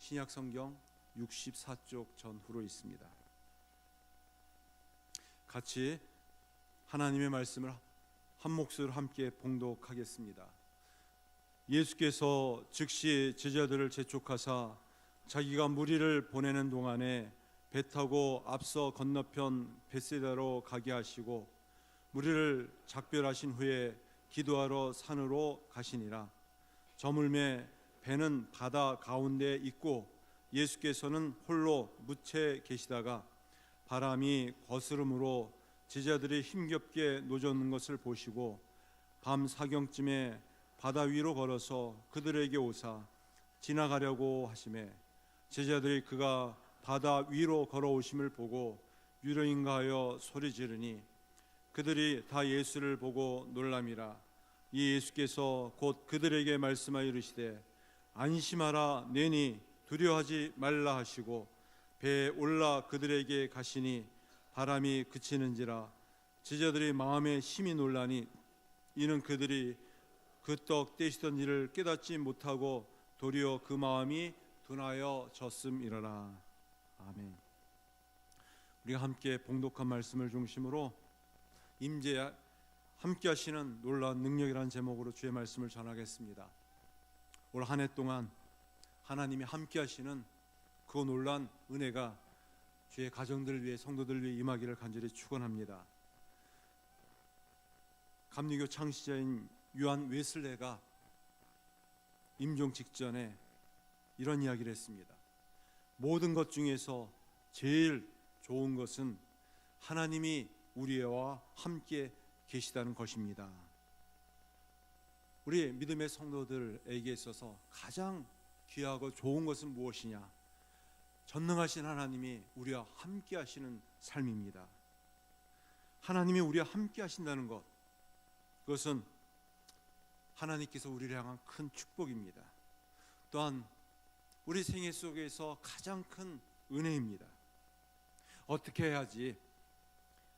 신약 성경 64쪽 전후로 있습니다. 같이 하나님의 말씀을 한 목소리로 함께 봉독하겠습니다. 예수께서 즉시 제자들을 재촉하사 자기가 무리를 보내는 동안에 배 타고 앞서 건너편 벳세다로 가게 하시고 무리를 작별하신 후에 기도하러 산으로 가시니라. 저물매 배는 바다 가운데 있고 예수께서는 홀로 묻혀 계시다가 바람이 거스름으로 제자들이 힘겹게 노젓는 것을 보시고 밤 사경쯤에 바다 위로 걸어서 그들에게 오사 지나가려고 하시매 제자들이 그가 바다 위로 걸어오심을 보고 유령인가 하여 소리 지르니 그들이 다 예수를 보고 놀람이라. 이 예수께서 곧 그들에게 말씀하여 이르시되 안심하라 내니 두려워하지 말라 하시고 배에 올라 그들에게 가시니 바람이 그치는지라. 제자들이 마음에 심히 놀라니 이는 그들이 그 떡 떼시던 일을 깨닫지 못하고 도리어 그 마음이 둔하여 졌음이러라. 아멘. 우리가 함께 봉독한 말씀을 중심으로 임재 함께 하시는 놀라운 능력이라는 제목으로 주의 말씀을 전하겠습니다. 올 한 해 동안 하나님이 함께 하시는 그 놀라운 은혜가 주의 가정들을 위해 성도들을 위해 임하기를 간절히 축원합니다. 감리교 창시자인 요한 웨슬레가 임종 직전에 이런 이야기를 했습니다. 모든 것 중에서 제일 좋은 것은 하나님이 우리와 함께 계시다는 것입니다. 우리 믿음의 성도들에게 있어서 가장 귀하고 좋은 것은 무엇이냐? 전능하신 하나님이 우리와 함께 하시는 삶입니다. 하나님이 우리와 함께 하신다는 것, 그것은 하나님께서 우리를 향한 큰 축복입니다. 또한 우리 생애 속에서 가장 큰 은혜입니다. 어떻게 해야지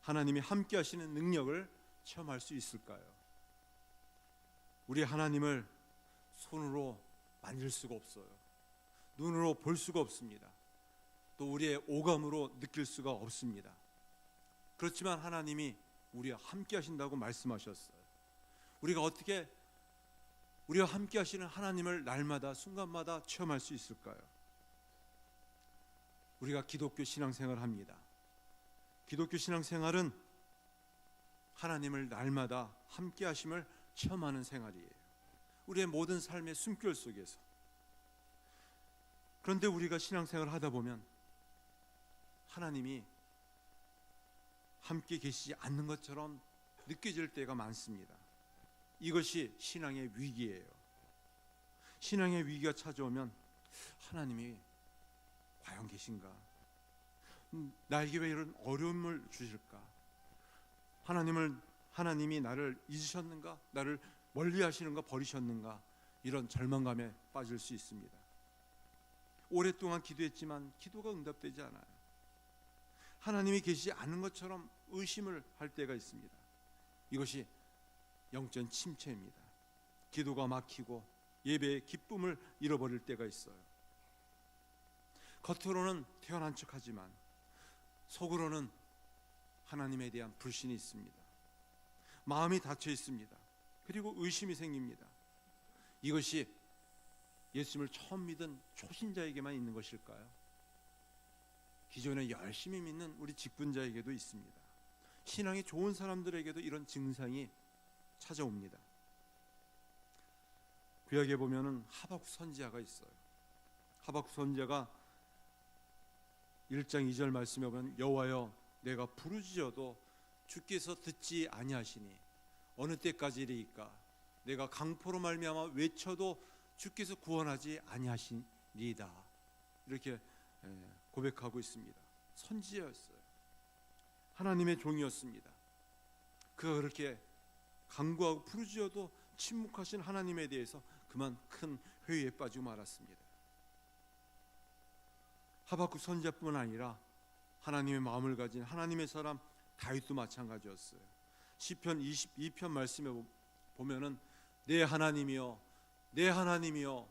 하나님이 함께 하시는 능력을 체험할 수 있을까요? 우리 하나님을 손으로 만질 수가 없어요. 눈으로 볼 수가 없습니다. 또 우리의 오감으로 느낄 수가 없습니다. 그렇지만 하나님이 우리와 함께 하신다고 말씀하셨어요. 우리가 어떻게 우리와 함께 하시는 하나님을 날마다 순간마다 체험할 수 있을까요? 우리가 기독교 신앙생활을 합니다. 기독교 신앙생활은 하나님을 날마다 함께 하심을 체험하는 생활이에요. 우리의 모든 삶의 숨결 속에서. 그런데 우리가 신앙생활을 하다 보면 하나님이 함께 계시지 않는 것처럼 느껴질 때가 많습니다. 이것이 신앙의 위기예요. 신앙의 위기가 찾아오면 하나님이 과연 계신가? 나에게 왜 이런 어려움을 주실까? 하나님이 나를 잊으셨는가? 나를 멀리 하시는가? 버리셨는가? 이런 절망감에 빠질 수 있습니다. 오랫동안 기도했지만 기도가 응답되지 않아요. 하나님이 계시지 않은 것처럼 의심을 할 때가 있습니다. 이것이 영적 침체입니다. 기도가 막히고 예배의 기쁨을 잃어버릴 때가 있어요. 겉으로는 태어난 척하지만 속으로는 하나님에 대한 불신이 있습니다. 마음이 닫혀 있습니다. 그리고 의심이 생깁니다. 이것이 예수님을 처음 믿은 초신자에게만 있는 것일까요? 기존에 열심히 믿는 우리 직분자에게도 있습니다. 신앙이 좋은 사람들에게도 이런 증상이 찾아옵니다. 구약에 보면은 하박국 선지자가 있어요. 하박국 선지자가 1장 2절 말씀에 보면 여호와여 내가 부르짖어도 주께서 듣지 아니하시니 어느 때까지리이까 내가 강포로 말미암아 외쳐도 주께서 구원하지 아니하시리이다. 이렇게 고백하고 있습니다. 선지자였어요. 하나님의 종이었습니다. 그가 그렇게 간구하고 부르짖어도 침묵하신 하나님에 대해서 그만 큰 회의에 빠지고 말았습니다. 하박국 선지자뿐 아니라 하나님의 마음을 가진 하나님의 사람 다윗도 마찬가지였어요. 시편 22편 말씀에 보면은 내 하나님이여 내 하나님이여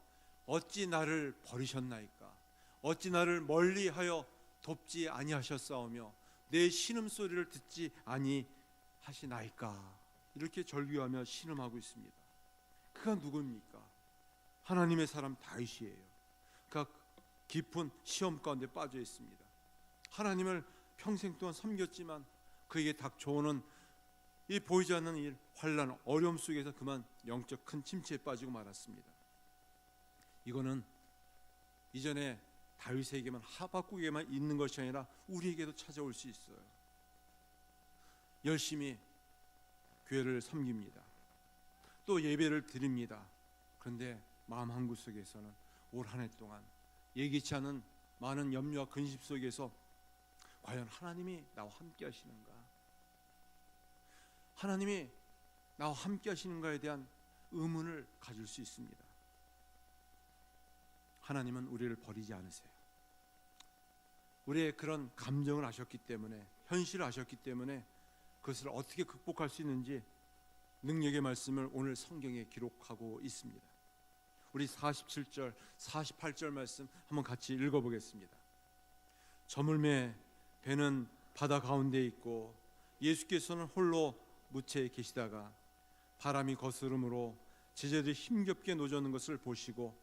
어찌 나를 버리셨나이까? 어찌 나를 멀리하여 돕지 아니하셨사오며 내 신음소리를 듣지 아니하시나이까. 이렇게 절규하며 신음하고 있습니다. 그가 누굽니까? 하나님의 사람 다윗이에요. 그가 깊은 시험 가운데 빠져 있습니다. 하나님을 평생 동안 섬겼지만 그에게 닥쳐오는 이 보이지 않는 일, 환난, 어려움 속에서 그만 영적 큰 침체에 빠지고 말았습니다. 이거는 이전에 다윗에게만, 하박국에게만 있는 것이 아니라 우리에게도 찾아올 수 있어요. 열심히 교회를 섬깁니다. 또 예배를 드립니다. 그런데 마음 한구석에서는 올 한 해 동안 예기치 않은 많은 염려와 근심 속에서 과연 하나님이 나와 함께 하시는가? 하나님이 나와 함께 하시는가에 대한 의문을 가질 수 있습니다. 하나님은 우리를 버리지 않으세요. 우리의 그런 감정을 아셨기 때문에, 현실을 아셨기 때문에 그것을 어떻게 극복할 수 있는지 능력의 말씀을 오늘 성경에 기록하고 있습니다. 우리 47절, 48절 말씀 한번 같이 읽어보겠습니다. 저물매 배는 바다 가운데 있고 예수께서는 홀로 무채에 계시다가 바람이 거스름으로 제자들이 힘겹게 노젓는 것을 보시고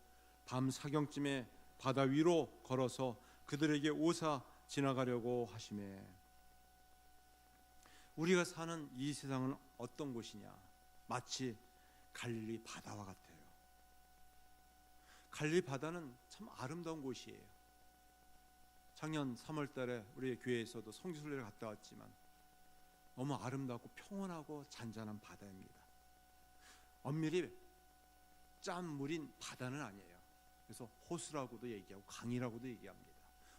밤 사경쯤에 바다 위로 걸어서 그들에게 오사 지나가려고 하시매. 우리가 사는 이 세상은 어떤 곳이냐? 마치 갈릴리 바다와 같아요. 갈릴리 바다는 참 아름다운 곳이에요. 작년 3월 달에 우리 교회에서도 성지순례를 갔다 왔지만 너무 아름답고 평온하고 잔잔한 바다입니다. 엄밀히 짠 물인 바다는 아니에요. 그래서 호수라고도 얘기하고 강이라고도 얘기합니다.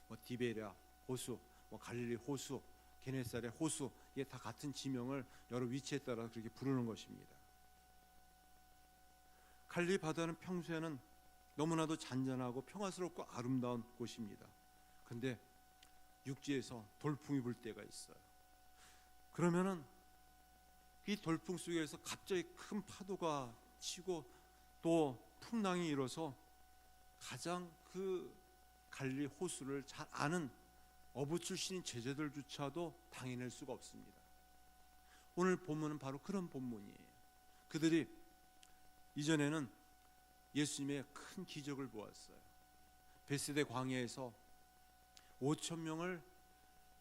뭐 디베랴 호수, 뭐 갈릴리 호수, 게네사렛 호수, 이게 다 같은 지명을 여러 위치에 따라 그렇게 부르는 것입니다. 갈릴리 바다는 평소에는 너무나도 잔잔하고 평화스럽고 아름다운 곳입니다. 그런데 육지에서 돌풍이 불 때가 있어요. 그러면은 이 돌풍 속에서 갑자기 큰 파도가 치고 또 풍랑이 일어서 가장 그 갈릴리 호수를 잘 아는 어부 출신인 제자들조차도 당해낼 수가 없습니다. 오늘 본문은 바로 그런 본문이에요. 그들이 이전에는 예수님의 큰 기적을 보았어요. 베세다 광야에서 5천 명을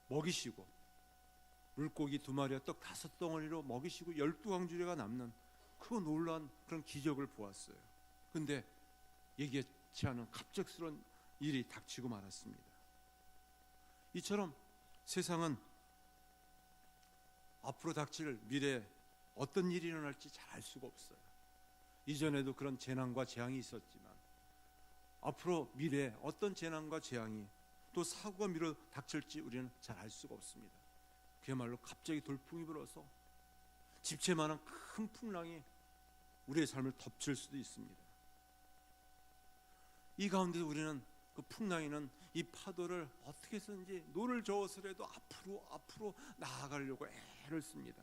먹이시고 물고기 2마리와 떡 5덩어리로 먹이시고 12광주리가 남는 그 놀라운 그런 기적을 보았어요. 그런데 예기치 않은 갑작스러운 일이 닥치고 말았습니다. 이처럼 세상은 앞으로 닥칠 미래에 어떤 일이 일어날지 잘 알 수가 없어요. 이전에도 그런 재난과 재앙이 있었지만 앞으로 미래에 어떤 재난과 재앙이 또 사고가 미뤄 닥칠지 우리는 잘 알 수가 없습니다. 그야말로 갑자기 돌풍이 불어서 집채만한 큰 풍랑이 우리의 삶을 덮칠 수도 있습니다. 이 가운데 우리는 그 풍랑이는 이 파도를 어떻게 해서든지 노를 저어서라도 앞으로 나아가려고 애를 씁니다.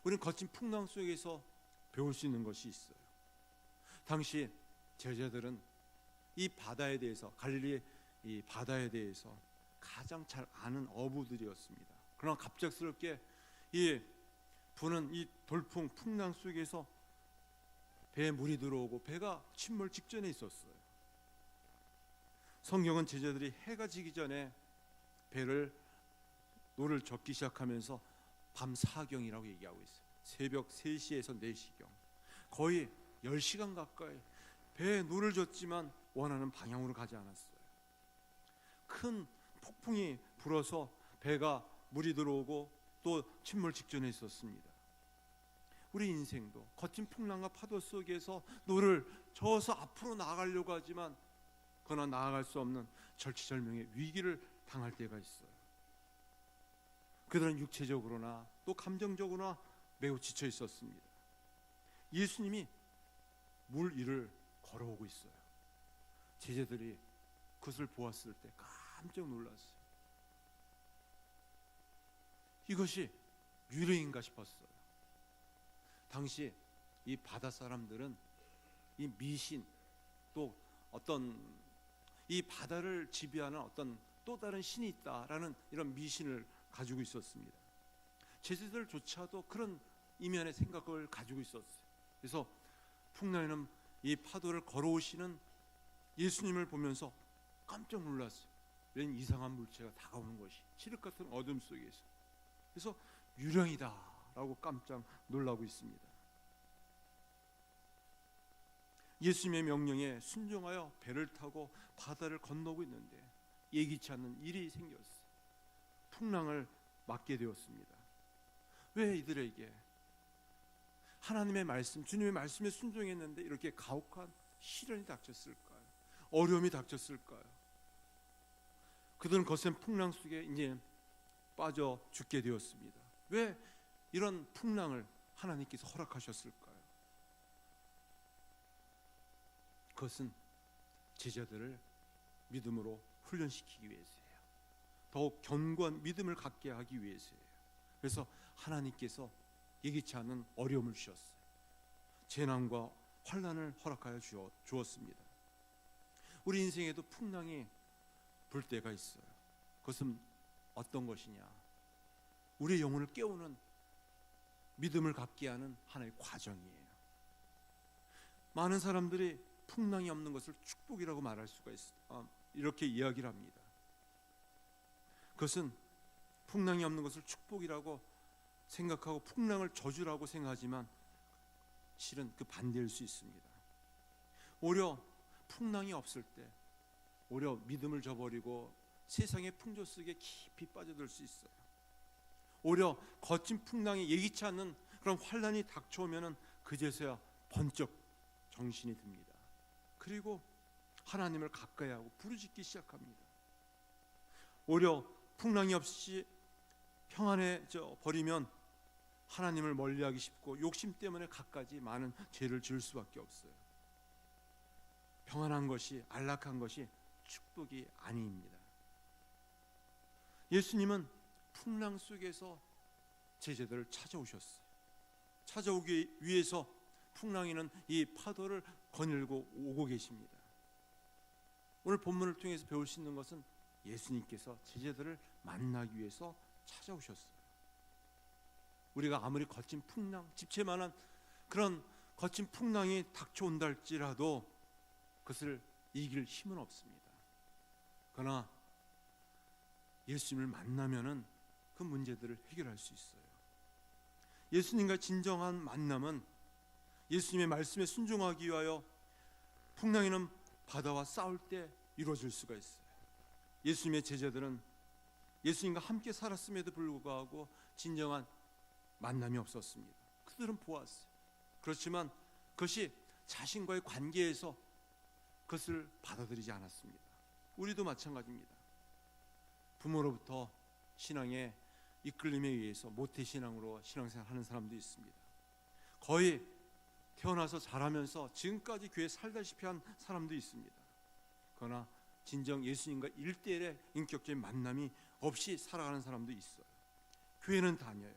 우리는 거친 풍랑 속에서 배울 수 있는 것이 있어요. 당시 제자들은 이 바다에 대해서, 갈릴리 이 바다에 대해서 가장 잘 아는 어부들이었습니다. 그러나 갑작스럽게 이 부는 이 돌풍 풍랑 속에서 배에 물이 들어오고 배가 침몰 직전에 있었어요. 성경은 제자들이 해가 지기 전에 노를 젓기 시작하면서 밤 사경이라고 얘기하고 있어요. 새벽 3시에서 4시경, 거의 10시간 가까이 배에 노를 젓지만 원하는 방향으로 가지 않았어요. 큰 폭풍이 불어서 배가 물이 들어오고 또 침몰 직전에 있었습니다. 우리 인생도 거친 풍랑과 파도 속에서 노를 저어서 앞으로 나아가려고 하지만 그러나 나아갈 수 없는 절체절명의 위기를 당할 때가 있어요. 그들은 육체적으로나 또 감정적으로나 매우 지쳐 있었습니다. 예수님이 물 위를 걸어오고 있어요. 제자들이 그것을 보았을 때 깜짝 놀랐어요. 이것이 유령인가 싶었어요. 당시 이 바다 사람들은 이 미신 또 어떤 이 바다를 지배하는 어떤 또 다른 신이 있다라는 이런 미신을 가지고 있었습니다. 제자들조차도 그런 이면의 생각을 가지고 있었어요. 그래서 풍랑에는 이 파도를 걸어오시는 예수님을 보면서 깜짝 놀랐어요. 이런 이상한 물체가 다가오는 것이 칠흑 같은 어둠 속에서. 그래서 유령이다라고 깜짝 놀라고 있습니다. 예수님의 명령에 순종하여 배를 타고 바다를 건너고 있는데 예기치 않는 일이 생겼어요. 풍랑을 맞게 되었습니다. 왜 이들에게 하나님의 말씀, 주님의 말씀에 순종했는데 이렇게 가혹한 시련이 닥쳤을까요? 어려움이 닥쳤을까요? 그들은 거센 풍랑 속에 이제 빠져 죽게 되었습니다. 왜 이런 풍랑을 하나님께서 허락하셨을까요? 그것은 제자들을 믿음으로 훈련시키기 위해서예요. 더욱 견고한 믿음을 갖게 하기 위해서예요. 그래서 하나님께서 예기치 않은 어려움을 주셨어요. 재난과 환난을 허락하여 주었습니다. 우리 인생에도 풍랑이 불 때가 있어요. 그것은 어떤 것이냐? 우리의 영혼을 깨우는 믿음을 갖게 하는 하나의 과정이에요. 많은 사람들이 풍랑이 없는 것을 축복이라고 말할 수가 있어요. 이렇게 이야기를 합니다. 그것은 풍랑이 없는 것을 축복이라고 생각하고 풍랑을 저주라고 생각하지만 실은 그 반대일 수 있습니다. 오히려 풍랑이 없을 때 오히려 믿음을 저버리고 세상의 풍조 속에 깊이 빠져들 수 있어요. 오히려 거친 풍랑이 예기치 않는 그런 환난이 닥쳐오면은 그제서야 번쩍 정신이 듭니다. 그리고 하나님을 가까이 하고 부르짖기 시작합니다. 오히려 풍랑이 없이 평안해져 버리면 하나님을 멀리하기 쉽고 욕심 때문에 갖가지 많은 죄를 지을 수밖에 없어요. 평안한 것이, 안락한 것이 축복이 아닙니다. 예수님은 풍랑 속에서 제자들을 찾아오셨어요. 찾아오기 위해서 풍랑이는 이 파도를 거닐고 오고 계십니다. 오늘 본문을 통해서 배울 수 있는 것은 예수님께서 제자들을 만나기 위해서 찾아오셨어요. 우리가 아무리 거친 풍랑, 집채만한 그런 거친 풍랑이 닥쳐온다 할지라도 그것을 이길 힘은 없습니다. 그러나 예수님을 만나면은 그 문제들을 해결할 수 있어요. 예수님과 진정한 만남은 예수님의 말씀에 순종하기 위하여 풍랑에는 바다와 싸울 때 이루어질 수가 있어요. 예수님의 제자들은 예수님과 함께 살았음에도 불구하고 진정한 만남이 없었습니다. 그들은 보았어요. 그렇지만 그것이 자신과의 관계에서 그것을 받아들이지 않았습니다. 우리도 마찬가지입니다. 부모로부터 신앙의 이끌림에 의해서 모태신앙으로 신앙생활하는 사람도 있습니다. 거의 태어나서 자라면서 지금까지 교회에 살다시피 한 사람도 있습니다. 그러나 진정 예수님과 1대1의 인격적인 만남이 없이 살아가는 사람도 있어요. 교회는 다녀요.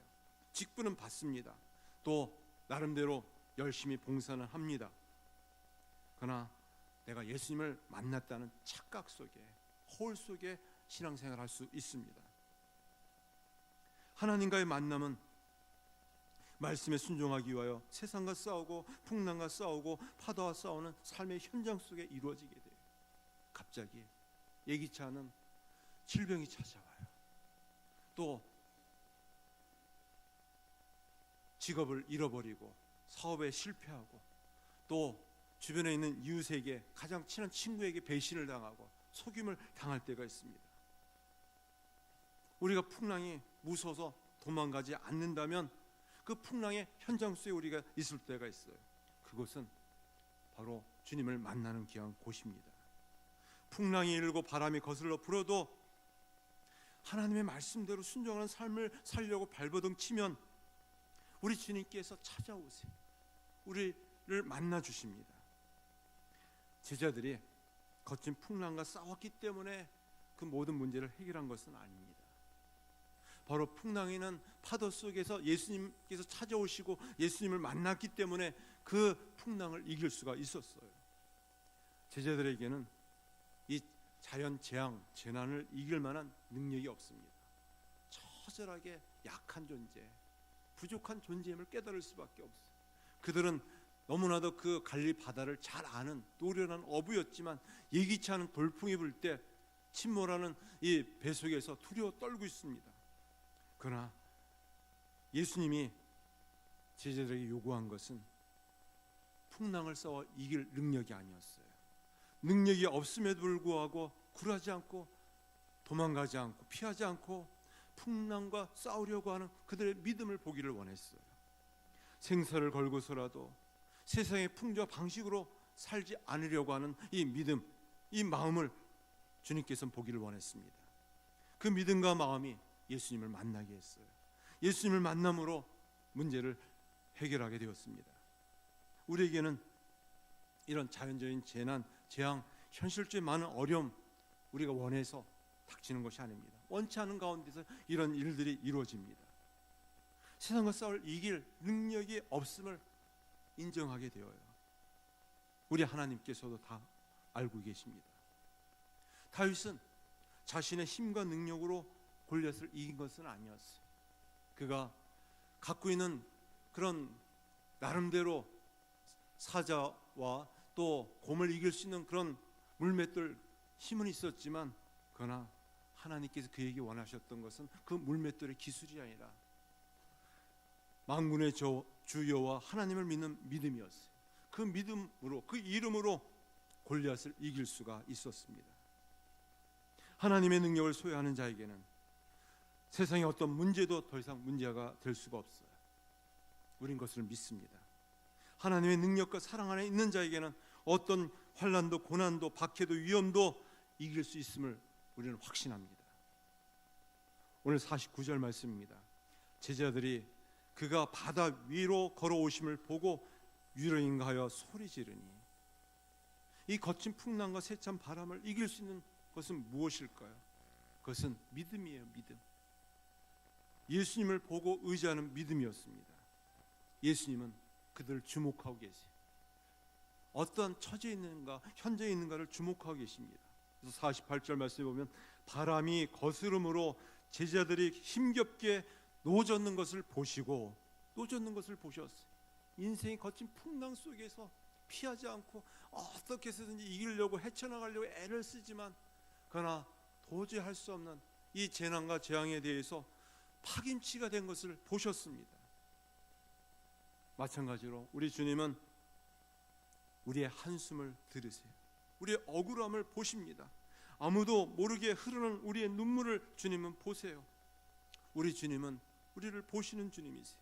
직분은 받습니다. 또 나름대로 열심히 봉사는 합니다. 그러나 내가 예수님을 만났다는 착각 속에, 허울 속에 신앙생활을 할 수 있습니다. 하나님과의 만남은 말씀에 순종하기 위하여 세상과 싸우고 풍랑과 싸우고 파도와 싸우는 삶의 현장 속에 이루어지게 돼요. 갑자기 예기치 않은 질병이 찾아와요. 또 직업을 잃어버리고 사업에 실패하고 또 주변에 있는 이웃에게, 가장 친한 친구에게 배신을 당하고 속임을 당할 때가 있습니다. 우리가 풍랑이 무서워서 도망가지 않는다면 그 풍랑의 현장 속에 우리가 있을 때가 있어요. 그것은 바로 주님을 만나는 귀한 곳입니다. 풍랑이 일고 바람이 거슬러 불어도 하나님의 말씀대로 순종하는 삶을 살려고 발버둥 치면 우리 주님께서 찾아오세요. 우리를 만나 주십니다. 제자들이 거친 풍랑과 싸웠기 때문에 그 모든 문제를 해결한 것은 아닙니다. 바로 풍랑에는 파도 속에서 예수님께서 찾아오시고 예수님을 만났기 때문에 그 풍랑을 이길 수가 있었어요. 제자들에게는 이 자연 재앙, 재난을 이길 만한 능력이 없습니다. 처절하게 약한 존재, 부족한 존재임을 깨달을 수밖에 없어요. 그들은 너무나도 그 갈릴리 바다를 잘 아는 노련한 어부였지만 예기치 않은 돌풍이 불 때 침몰하는 이 배 속에서 두려워 떨고 있습니다. 그러나 예수님이 제자들에게 요구한 것은 풍랑을 싸워 이길 능력이 아니었어요. 능력이 없음에도 불구하고 굴하지 않고 도망가지 않고 피하지 않고 풍랑과 싸우려고 하는 그들의 믿음을 보기를 원했어요. 생사를 걸고서라도 세상의 풍조와 방식으로 살지 않으려고 하는 이 믿음, 이 마음을 주님께서는 보기를 원했습니다. 그 믿음과 마음이 예수님을 만나게 했어요. 예수님을 만남으로 문제를 해결하게 되었습니다. 우리에게는 이런 자연적인 재난, 재앙, 현실적인 많은 어려움 우리가 원해서 닥치는 것이 아닙니다. 원치 않은 가운데서 이런 일들이 이루어집니다. 세상과 싸울 이길 능력이 없음을 인정하게 되어요. 우리 하나님께서도 다 알고 계십니다. 다윗은 자신의 힘과 능력으로 골리앗을 이긴 것은 아니었어요. 그가 갖고 있는 그런 나름대로 사자와 또 곰을 이길 수 있는 그런 물맷돌 힘은 있었지만, 그러나 하나님께서 그에게 원하셨던 것은 그 물맷돌의 기술이 아니라 만군의 주 여호와 하나님을 믿는 믿음이었어요. 그 믿음으로, 그 이름으로 골리앗을 이길 수가 있었습니다. 하나님의 능력을 소유하는 자에게는 세상의 어떤 문제도 더 이상 문제가 될 수가 없어요. 우린 그것을 믿습니다. 하나님의 능력과 사랑 안에 있는 자에게는 어떤 환난도 고난도 박해도 위험도 이길 수 있음을 우리는 확신합니다. 오늘 49절 말씀입니다. 제자들이 그가 바다 위로 걸어오심을 보고 유령인가하여 소리 지르니, 이 거친 풍랑과 세찬 바람을 이길 수 있는 것은 무엇일까요? 그것은 믿음이에요. 믿음. 예수님을 보고 의지하는 믿음이었습니다. 예수님은 그들을 주목하고 계세요. 어떠한 처지에 있는가, 현재에 있는가를 주목하고 계십니다. 그래서 48절 말씀에 보면 바람이 거스름으로 제자들이 힘겹게 노젓는 것을 보시고, 노젓는 것을 보셨어요. 인생이 거친 풍랑 속에서 피하지 않고 어떻게 해서든지 이기려고 헤쳐나가려고 애를 쓰지만, 그러나 도저히 할 수 없는 이 재난과 재앙에 대해서 파김치가 된 것을 보셨습니다. 마찬가지로 우리 주님은 우리의 한숨을 들으세요. 우리의 억울함을 보십니다. 아무도 모르게 흐르는 우리의 눈물을 주님은 보세요. 우리 주님은 우리를 보시는 주님이세요.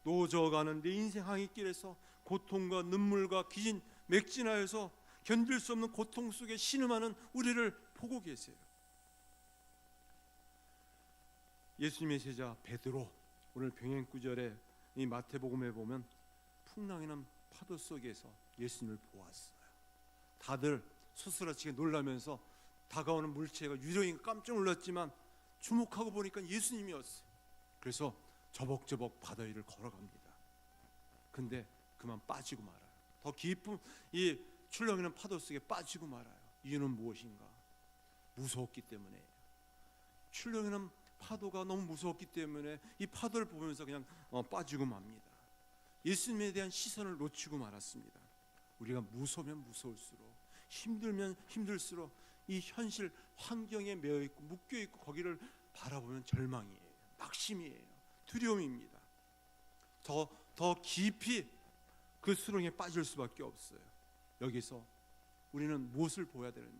노져가는 내 인생 항해길에서 고통과 눈물과 기진 맥진하여서 견딜 수 없는 고통 속에 신음하는 우리를 보고 계세요. 예수님의 제자 베드로, 오늘 병행구절에 이 마태복음에 보면 풍랑이는 파도 속에서 예수님을 보았어요. 다들 소스라치게 놀라면서 다가오는 물체가 유령인가 깜짝 놀랐지만 주목하고 보니까 예수님이었어요. 그래서 저벅저벅 바다 위를 걸어갑니다. 근데 그만 빠지고 말아요. 더 깊은 이 출렁이는 파도 속에 빠지고 말아요. 이유는 무엇인가? 무서웠기 때문에요. 출렁이는 파도가 너무 무서웠기 때문에 이 파도를 보면서 그냥 빠지고 맙니다. 예수님에 대한 시선을 놓치고 말았습니다. 우리가 무서우면 무서울수록, 힘들면 힘들수록 이 현실 환경에 매여 있고 묶여 있고 거기를 바라보면 절망이에요. 낙심이에요. 두려움입니다. 더 깊이 그 수렁에 빠질 수밖에 없어요. 여기서 우리는 무엇을 보아야 되느냐?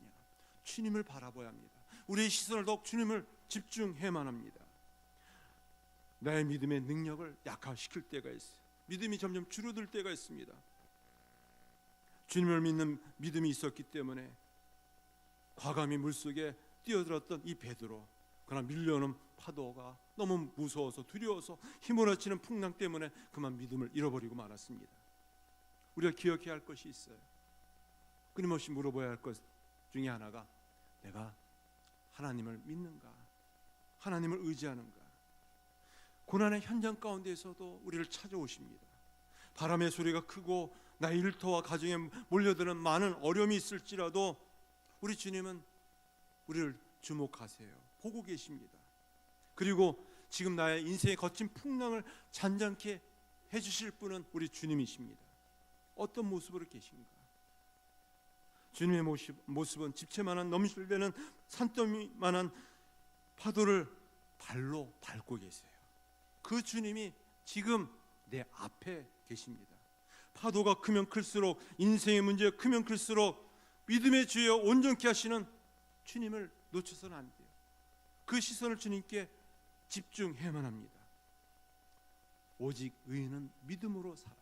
주님을 바라봐야 합니다. 우리의 시선을 더욱 주님을 집중해야만 합니다. 나의 믿음의 능력을 약화시킬 때가 있어요. 믿음이 점점 줄어들 때가 있습니다. 주님을 믿는 믿음이 있었기 때문에 과감히 물속에 뛰어들었던 이 베드로, 그러나 밀려오는 파도가 너무 무서워서 두려워서 휘몰아치는 풍랑 때문에 그만 믿음을 잃어버리고 말았습니다. 우리가 기억해야 할 것이 있어요. 끊임없이 물어봐야 할 것 중에 하나가, 내가 하나님을 믿는가? 하나님을 의지하는가? 고난의 현장 가운데에서도 우리를 찾아오십니다. 바람의 소리가 크고 나의 일터와 가정에 몰려드는 많은 어려움이 있을지라도 우리 주님은 우리를 주목하세요. 보고 계십니다. 그리고 지금 나의 인생의 거친 풍랑을 잔잔케 해주실 분은 우리 주님이십니다. 어떤 모습으로 계신가? 주님의 모습은 집채만한 넘실대는 산더미만한 파도를 발로 밟고 계세요. 그 주님이 지금 내 앞에 계십니다. 파도가 크면 클수록, 인생의 문제가 크면 클수록 믿음의 주여 온전케 하시는 주님을 놓쳐서는 안 돼요. 그 시선을 주님께 집중해야만 합니다. 오직 의인은 믿음으로 살아요.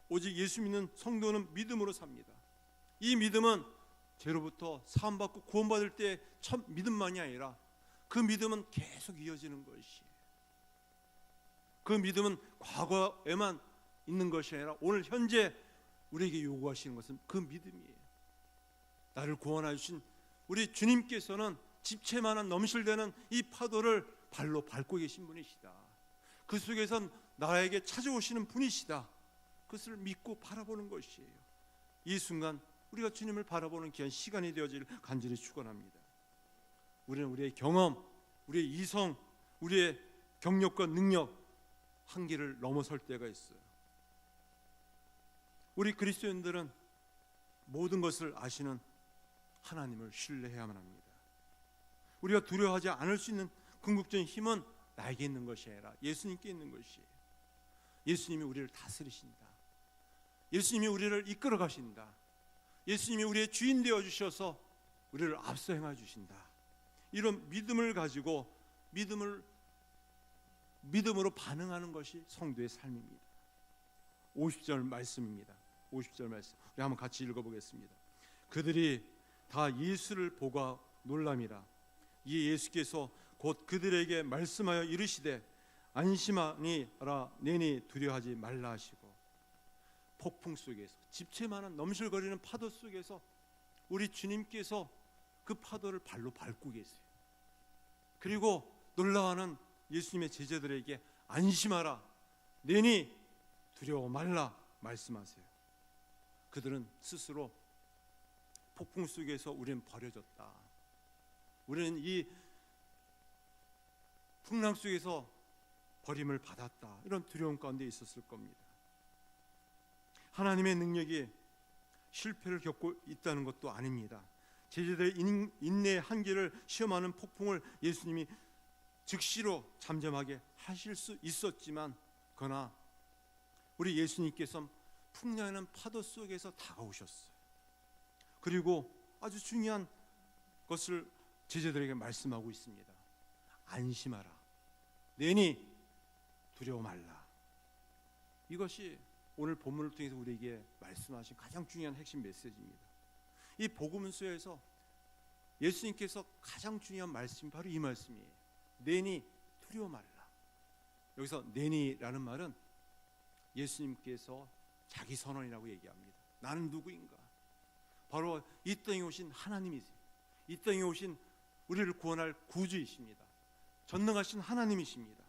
오직 예수 믿는 성도는 믿음으로 삽니다. 이 믿음은 죄로부터 사함받고 구원받을 때 첫 믿음만이 아니라 그 믿음은 계속 이어지는 것이에요. 그 믿음은 과거에만 있는 것이 아니라 오늘 현재 우리에게 요구하시는 것은 그 믿음이에요. 나를 구원하여 주신 우리 주님께서는 집채만한 넘실대는 이 파도를 발로 밟고 계신 분이시다. 그 속에선 나에게 찾아오시는 분이시다. 그것을 믿고 바라보는 것이에요. 이 순간 우리가 주님을 바라보는 귀한 시간이 되어질 간절히 축원합니다. 우리는 우리의 경험, 우리의 이성, 우리의 경력과 능력 한계를 넘어설 때가 있어요. 우리 그리스도인들은 모든 것을 아시는 하나님을 신뢰해야만 합니다. 우리가 두려워하지 않을 수 있는 궁극적인 힘은 나에게 있는 것이 아니라 예수님께 있는 것이에요. 예수님이 우리를 다스리신다. 예수님이 우리를 이끌어 가신다. 예수님이 우리의 주인 되어 주셔서 우리를 앞서 행해 주신다. 이런 믿음을 가지고 믿음으로 반응하는 것이 성도의 삶입니다. 50절 말씀입니다. 50절 말씀 우리 한번 같이 읽어보겠습니다. 그들이 다 예수를 보고 놀람이라. 이 예수께서 곧 그들에게 말씀하여 이르시되 안심하니라 내니 두려워하지 말라 하시고, 폭풍 속에서 집채만한 넘실거리는 파도 속에서 우리 주님께서 그 파도를 발로 밟고 계세요. 그리고 놀라워하는 예수님의 제자들에게 안심하라 내니 두려워 말라 말씀하세요. 그들은 스스로 폭풍 속에서 우리는 버려졌다, 우리는 이 풍랑 속에서 버림을 받았다, 이런 두려움 가운데 있었을 겁니다. 하나님의 능력이 실패를 겪고 있다는 것도 아닙니다. 제자들의 인내의 한계를 시험하는 폭풍을 예수님이 즉시로 잠잠하게 하실 수 있었지만, 그러나 우리 예수님께서 풍랑하는 파도 속에서 다가오셨어요. 그리고 아주 중요한 것을 제자들에게 말씀하고 있습니다. 안심하라 내니 두려워 말라. 이것이 오늘 본문을 통해서 우리에게 말씀하신 가장 중요한 핵심 메시지입니다. 이 복음서에서 예수님께서 가장 중요한 말씀이 바로 이 말씀이에요. 내니 두려워 말라. 여기서 내니라는 말은 예수님께서 자기 선언이라고 얘기합니다. 나는 누구인가? 바로 이 땅에 오신 하나님이세요. 이 땅에 오신 우리를 구원할 구주이십니다. 전능하신 하나님이십니다.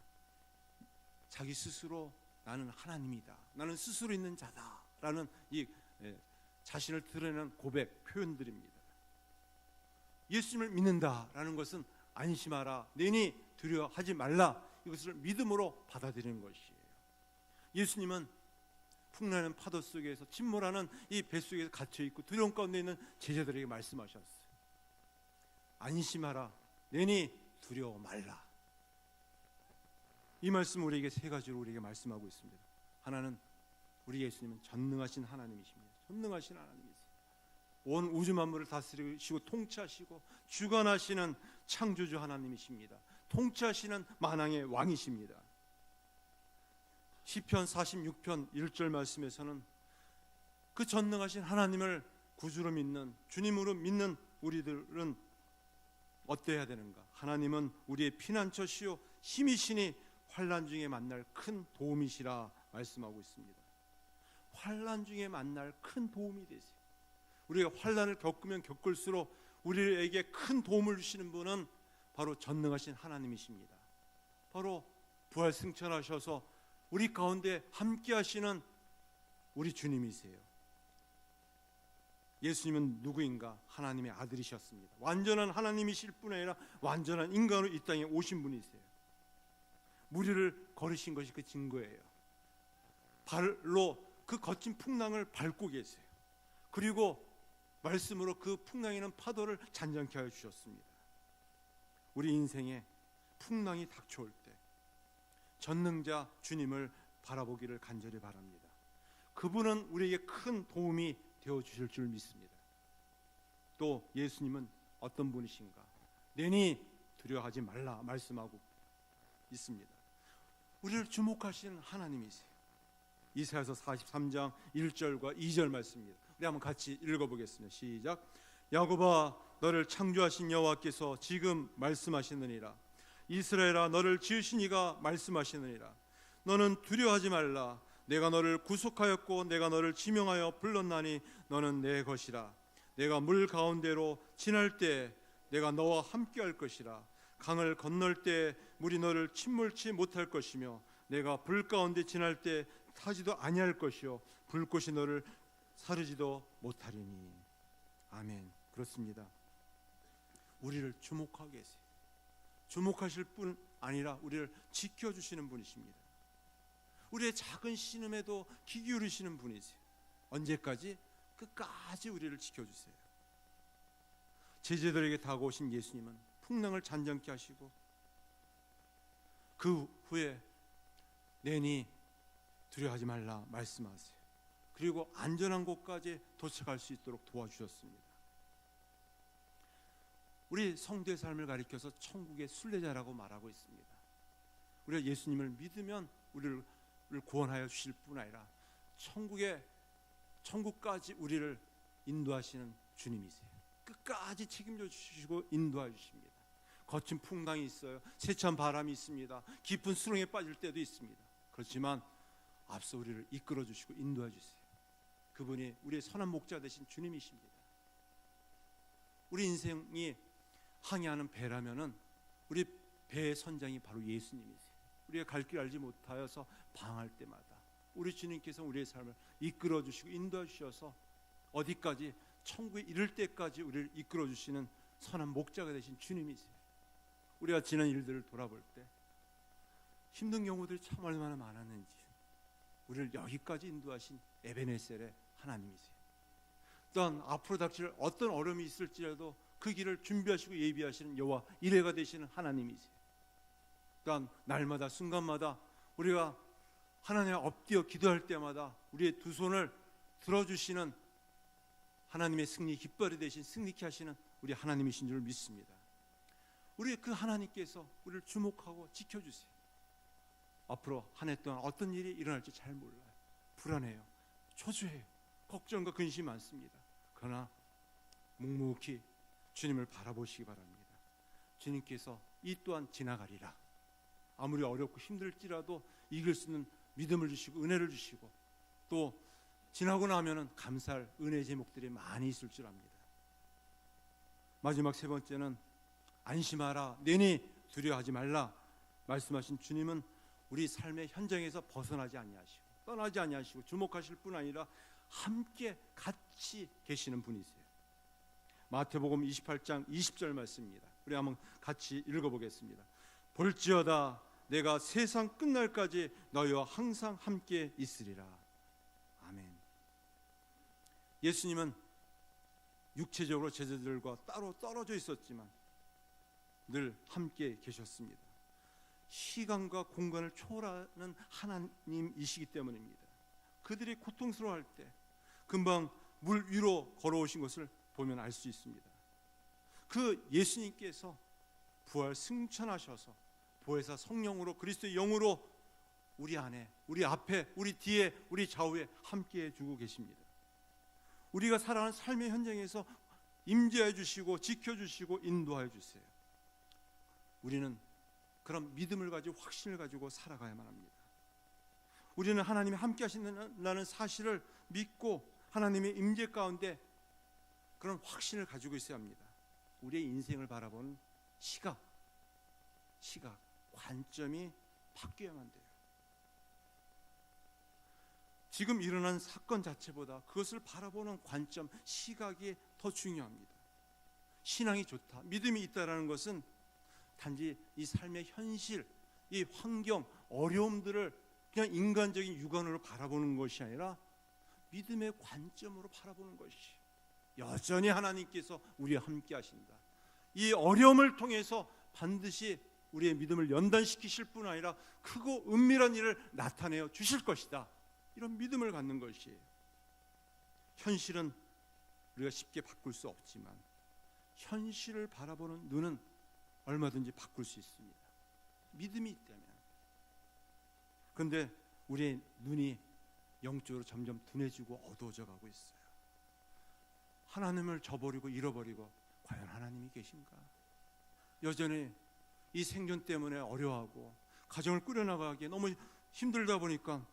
자기 스스로 나는 하나님이다, 나는 스스로 있는 자다라는 이 자신을 드러내는 고백 표현들입니다. 예수님을 믿는다라는 것은 안심하라 내니 두려워하지 말라, 이것을 믿음으로 받아들이는 것이에요. 예수님은 풍랑하는 파도 속에서 침몰하는 이 뱃속에 갇혀있고 두려움 가운데 있는 제자들에게 말씀하셨어요. 안심하라 내니 두려워 말라. 이 말씀 우리에게 세 가지로 우리에게 말씀하고 있습니다. 하나는 우리 예수님은 전능하신 하나님이십니다. 전능하신 하나님이세요. 온 우주 만물을 다스리시고 통치하시고 주관하시는 창조주 하나님이십니다. 통치하시는 만왕의 왕이십니다. 시편 46편 1절 말씀에서는 그 전능하신 하나님을 구주로 믿는, 주님으로 믿는 우리들은 어때야 되는가? 하나님은 우리의 피난처시요 힘이시니 환난 중에 만날 큰 도움이시라 말씀하고 있습니다. 환난 중에 만날 큰 도움이 되세요. 우리가 환난을 겪으면 겪을수록 우리에게 큰 도움을 주시는 분은 바로 전능하신 하나님이십니다. 바로 부활 승천하셔서 우리 가운데 함께 하시는 우리 주님이세요. 예수님은 누구인가? 하나님의 아들이셨습니다. 완전한 하나님이실 뿐 아니라 완전한 인간으로 이 땅에 오신 분이세요. 무리를 걸으신 것이 그 증거예요. 발로 그 거친 풍랑을 밟고 계세요. 그리고 말씀으로 그 풍랑이는 파도를 잔잔케 하여 주셨습니다. 우리 인생에 풍랑이 닥쳐올 때 전능자 주님을 바라보기를 간절히 바랍니다. 그분은 우리에게 큰 도움이 되어 주실 줄 믿습니다. 또 예수님은 어떤 분이신가? 내니 두려워하지 말라 말씀하고 있습니다. 우리를 주목하시는 하나님이세요. 이사야서 43장 1절과 2절 말씀입니다. 우리 한번 같이 읽어보겠습니다. 시작. 야곱아, 너를 창조하신 여호와께서 지금 말씀하시느니라. 이스라엘아, 너를 지으신 이가 말씀하시느니라. 너는 두려워하지 말라. 내가 너를 구속하였고 내가 너를 지명하여 불렀나니 너는 내 것이라. 내가 물 가운데로 지날 때 내가 너와 함께할 것이라. 강을 건널 때 물이 너를 침몰치 못할 것이며 내가 불 가운데 지날 때 타지도 아니할 것이요 불꽃이 너를 사르지도 못하리니. 아멘. 그렇습니다. 우리를 주목하고 계세요. 주목하실 뿐 아니라 우리를 지켜주시는 분이십니다. 우리의 작은 신음에도 귀 기울이시는 분이세요. 언제까지? 끝까지 우리를 지켜주세요. 제자들에게 다가오신 예수님은 풍랑을 잔잔케 하시고 그 후에 내니 두려워하지 말라 말씀하세요. 그리고 안전한 곳까지 도착할 수 있도록 도와주셨습니다. 우리 성도의 삶을 가리켜서 천국의 순례자라고 말하고 있습니다. 우리가 예수님을 믿으면 우리를 구원하여 주실 뿐 아니라 천국까지 우리를 인도하시는 주님이세요. 끝까지 책임져 주시고 인도해 주십니다. 거친 풍랑이 있어요. 세찬 바람이 있습니다. 깊은 수렁에 빠질 때도 있습니다. 그렇지만 앞서 우리를 이끌어 주시고 인도해 주세요. 그분이 우리의 선한 목자 되신 주님이십니다. 우리 인생이 항해하는 배라면은 우리 배의 선장이 바로 예수님이세요. 우리가 갈 길 알지 못하여서 방황할 때마다 우리 주님께서 우리의 삶을 이끌어 주시고 인도해 주셔서 어디까지 천국에 이를 때까지 우리를 이끌어 주시는 선한 목자가 되신 주님이세요. 우리가 지난 일들을 돌아볼 때 힘든 경우들이 참 얼마나 많았는지 우리를 여기까지 인도하신 에베네셀의 하나님이세요. 또한 앞으로 닥칠 어떤 어려움이 있을지라도 그 길을 준비하시고 예비하시는 여호와 이레가 되시는 하나님이세요. 또한 날마다 순간마다 우리가 하나님의 엎드려 기도할 때마다 우리의 두 손을 들어주시는 하나님의 승리 깃발이 되신 승리케 하시는 우리 하나님이신 줄 믿습니다. 우리 그 하나님께서 우리를 주목하고 지켜주세요. 앞으로 한 해 동안 어떤 일이 일어날지 잘 몰라요. 불안해요. 초조해요. 걱정과 근심이 많습니다. 그러나 묵묵히 주님을 바라보시기 바랍니다. 주님께서 이 또한 지나가리라. 아무리 어렵고 힘들지라도 이길 수 있는 믿음을 주시고 은혜를 주시고 또 지나고 나면은 감사할 은혜의 제목들이 많이 있을 줄 압니다. 마지막 세 번째는 안심하라, 내니 두려워하지 말라 말씀하신 주님은 우리 삶의 현장에서 벗어나지 아니하시고 떠나지 아니하시고 주목하실 뿐 아니라 함께 같이 계시는 분이세요. 마태복음 28장 20절 말씀입니다. 우리 한번 같이 읽어보겠습니다. 볼지어다 내가 세상 끝날까지 너희와 항상 함께 있으리라. 아멘. 예수님은 육체적으로 제자들과 따로 떨어져 있었지만 늘 함께 계셨습니다. 시간과 공간을 초월하는 하나님이시기 때문입니다. 그들이 고통스러워할 때 금방 물 위로 걸어오신 것을 보면 알 수 있습니다. 그 예수님께서 부활 승천하셔서 보혜사 성령으로 그리스도의 영으로 우리 안에, 우리 앞에, 우리 뒤에, 우리 좌우에 함께해 주고 계십니다. 우리가 살아가는 삶의 현장에서 임재해 주시고 지켜주시고 인도해 주세요. 우리는 그런 믿음을 가지고 확신을 가지고 살아가야만 합니다. 우리는 하나님이 함께 하신다는 사실을 믿고 하나님의 임재 가운데 그런 확신을 가지고 있어야 합니다. 우리의 인생을 바라보는 시각, 관점이 바뀌어야만 돼요. 지금 일어난 사건 자체보다 그것을 바라보는 관점, 시각이 더 중요합니다. 신앙이 좋다, 믿음이 있다라는 것은 단지 이 삶의 현실, 이 환경, 어려움들을 그냥 인간적인 육안으로 바라보는 것이 아니라 믿음의 관점으로 바라보는 것이, 여전히 하나님께서 우리와 함께 하신다, 이 어려움을 통해서 반드시 우리의 믿음을 연단시키실 뿐 아니라 크고 은밀한 일을 나타내어 주실 것이다, 이런 믿음을 갖는 것이에요. 현실은 우리가 쉽게 바꿀 수 없지만 현실을 바라보는 눈은 얼마든지 바꿀 수 있습니다, 믿음이 있다면. 그런데 우리의 눈이 영적으로 점점 둔해지고 어두워져 가고 있어요. 하나님을 저버리고 잃어버리고 과연 하나님이 계신가? 여전히 이 생존 때문에 어려워하고 가정을 꾸려나가기에 너무 힘들다 보니까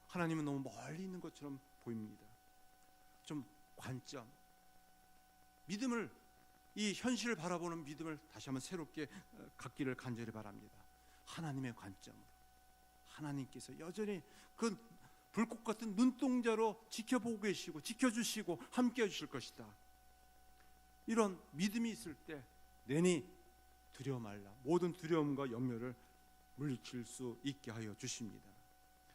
하나님은 너무 멀리 있는 것처럼 보입니다. 좀 관점, 믿음을, 이 현실을 바라보는 믿음을 다시 한번 새롭게 갖기를 간절히 바랍니다. 하나님의 관점으로, 하나님께서 여전히 그 불꽃 같은 눈동자로 지켜보고 계시고 지켜주시고 함께 해주실 것이다, 이런 믿음이 있을 때 내니 두려워 말라, 모든 두려움과 염려를 물리칠 수 있게 하여 주십니다.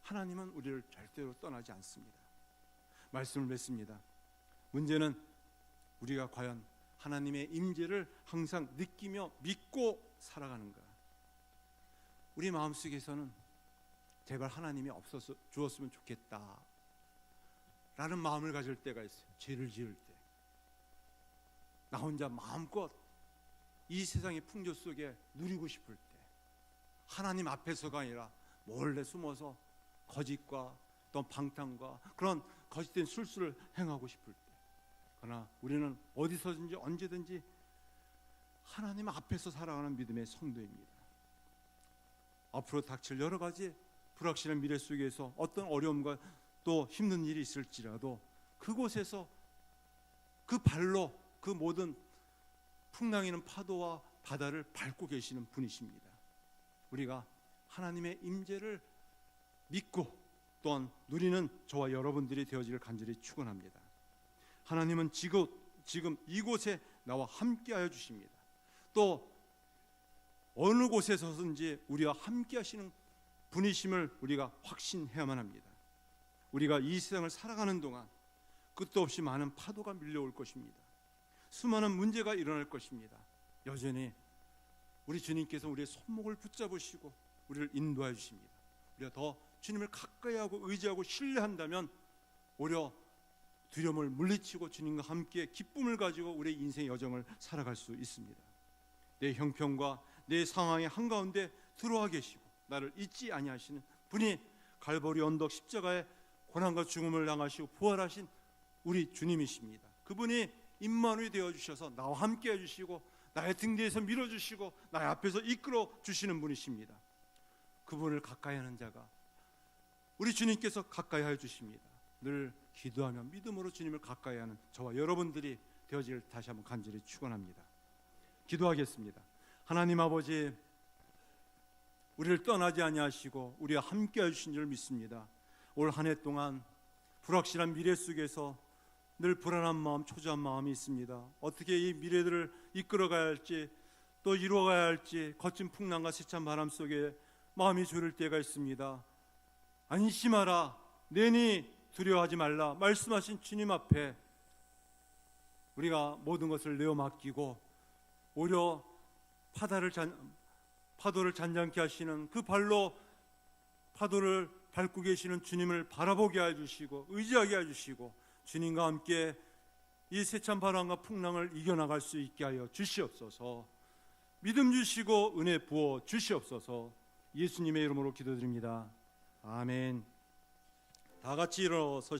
하나님은 우리를 절대로 떠나지 않습니다. 말씀을 맺습니다. 문제는 우리가 과연 하나님의 임재를 항상 느끼며 믿고 살아가는가? 우리 마음속에서는 제발 하나님이 없어서 주었으면 좋겠다 라는 마음을 가질 때가 있어요. 죄를 지을 때, 나 혼자 마음껏 이 세상의 풍조 속에 누리고 싶을 때, 하나님 앞에서가 아니라 몰래 숨어서 거짓과 또 방탕과 그런 거짓된 술수를 행하고 싶을 때, 그러나 우리는 어디서든지 언제든지 하나님 앞에서 살아가는 믿음의 성도입니다. 앞으로 닥칠 여러 가지 불확실한 미래 속에서 어떤 어려움과 또 힘든 일이 있을지라도 그곳에서 그 발로 그 모든 풍랑이는 파도와 바다를 밟고 계시는 분이십니다. 우리가 하나님의 임재를 믿고 또한 누리는 저와 여러분들이 되어지길 간절히 축원합니다. 하나님은 지금 이곳에 나와 함께하여 주십니다. 또 어느 곳에서든지 우리와 함께하시는 분이심을 우리가 확신해야만 합니다. 우리가 이 세상을 살아가는 동안 끝도 없이 많은 파도가 밀려올 것입니다. 수많은 문제가 일어날 것입니다. 여전히 우리 주님께서 우리의 손목을 붙잡으시고 우리를 인도해 주십니다. 우리가 더 주님을 가까이 하고 의지하고 신뢰한다면 오히려 두려움을 물리치고 주님과 함께 기쁨을 가지고 우리의 인생의 여정을 살아갈 수 있습니다. 내 형편과 내 상황의 한가운데 들어와 계시고 나를 잊지 아니하시는 분이 갈보리 언덕 십자가의 고난과 죽음을 당하시고 부활하신 우리 주님이십니다. 그분이 임마누엘이 되어 주셔서 나와 함께 해주시고 나의 등 뒤에서 밀어주시고 나의 앞에서 이끌어 주시는 분이십니다. 그분을 가까이 하는 자가 우리 주님께서 가까이 하여 주십니다. 늘 기도하며 믿음으로 주님을 가까이 하는 저와 여러분들이 되어지길 다시 한번 간절히 축원합니다. 기도하겠습니다. 하나님 아버지, 우리를 떠나지 아니하시고 우리와 함께 해주신 줄 믿습니다. 올 한 해 동안 불확실한 미래 속에서 늘 불안한 마음, 초조한 마음이 있습니다. 어떻게 이 미래들을 이끌어가야 할지 또 이루어가야 할지 거친 풍랑과 세찬 바람 속에 마음이 졸일 때가 있습니다. 안심하라, 내니 두려워하지 말라 말씀하신 주님 앞에 우리가 모든 것을 내어 맡기고 오히려 파도를 잔잔케 하시는 그 발로 파도를 밟고 계시는 주님을 바라보게 해주시고 의지하게 해주시고 주님과 함께 이 세찬 바람과 풍랑을 이겨나갈 수 있게 하여 주시옵소서. 믿음 주시고 은혜 부어 주시옵소서. 예수님의 이름으로 기도드립니다. 아멘. 다 같이 일어서